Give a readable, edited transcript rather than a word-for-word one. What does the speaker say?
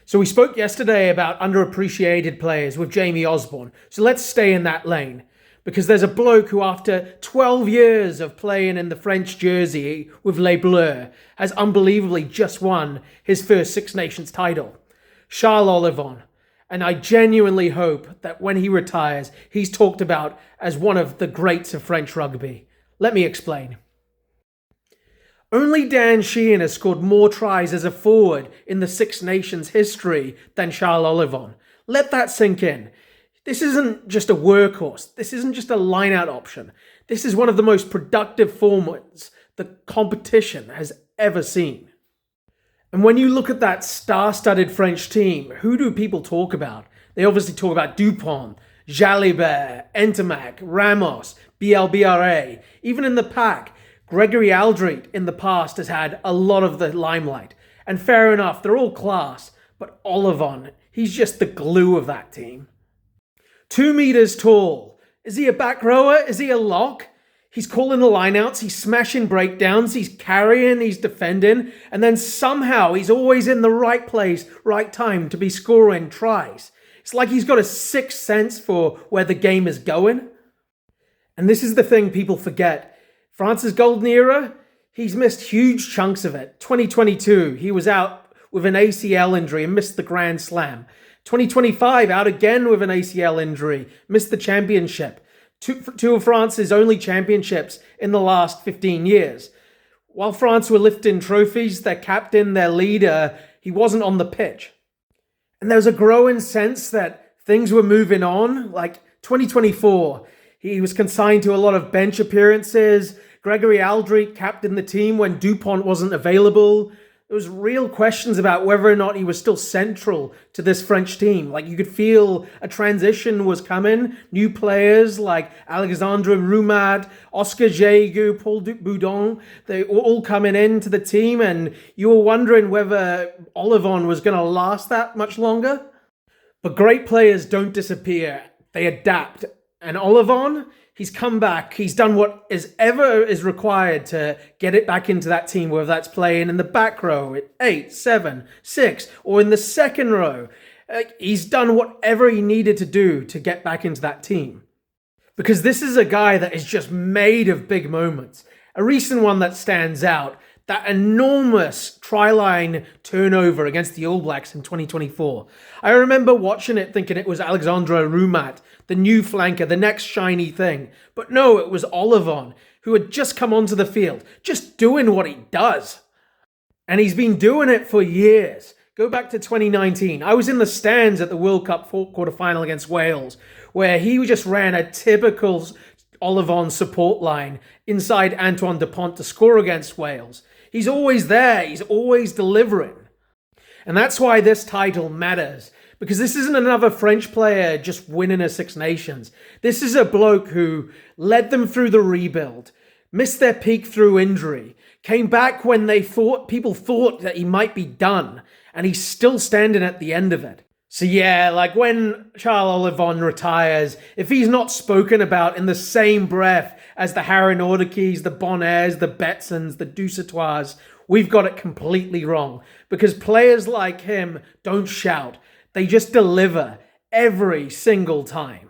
So we spoke yesterday about underappreciated players with Jamie Osborne. So let's stay in that lane. Because there's a bloke who, after 12 years of playing in the French jersey with Les Bleus, has unbelievably just won his first Six Nations title. Charles Ollivon. And I genuinely hope that when he retires, he's talked about as one of the greats of French rugby. Let me explain. Only Dan Sheehan has scored more tries as a forward in the Six Nations history than Charles Ollivon. Let that sink in. This isn't just a workhorse. This isn't just a line-out option. This is one of the most productive forwards the competition has ever seen. And when you look at that star-studded French team, who do people talk about? They obviously talk about Dupont, Jalibert, Ntamack, Ramos, BLBRA. Even in the pack, Gregory Aldrit in the past has had a lot of the limelight. And fair enough, they're all class. But Ollivon, he's just the glue of that team. 2 meters tall. Is he a back rower? Is he a lock? He's calling the lineouts, he's smashing breakdowns, he's carrying, he's defending, and then somehow he's always in the right place, right time to be scoring tries. It's like he's got a sixth sense for where the game is going. And this is the thing people forget. France's golden era, he's missed huge chunks of it. 2022, he was out with an ACL injury and missed the Grand Slam. 2025, out again with an ACL injury, missed the championship. Two of France's only championships in the last 15 years. While France were lifting trophies, their captain, their leader, he wasn't on the pitch. And there was a growing sense that things were moving on. Like 2024, he was consigned to a lot of bench appearances. Gregory Aldrit captained the team when Dupont wasn't available. There was real questions about whether or not he was still central to this French team. Like, you could feel a transition was coming. New players like Alexandre Roumat, Oscar Jégu, Paul Boudon, they were all coming into the team, and you were wondering whether Ollivon was going to last that much longer. But great players don't disappear. They adapt. And Ollivon, he's come back. He's done what is required to get it back into that team, whether that's playing in the back row at 8, 7, 6, or in the second row. He's done whatever he needed to do to get back into that team. Because this is a guy that is just made of big moments. A recent one that stands out, that enormous try-line turnover against the All Blacks in 2024. I remember watching it thinking it was Alexandre Roumat, the new flanker, the next shiny thing. But no, it was Ollivon, who had just come onto the field, just doing what he does. And he's been doing it for years. Go back to 2019. I was in the stands at the World Cup quarterfinal against Wales, where he just ran a typical Ollivon support line inside Antoine Dupont to score against Wales. He's always there. He's always delivering. And that's why this title matters. Because this isn't another French player just winning a Six Nations. This is a bloke who led them through the rebuild, missed their peak through injury, came back when people thought that he might be done, and he's still standing at the end of it. So yeah, like when Charles Ollivon retires, if he's not spoken about in the same breath as the Harry Nordekes, the Bonairs, the Betsons, the Dusatoirs, we've got it completely wrong. Because players like him don't shout. They just deliver every single time.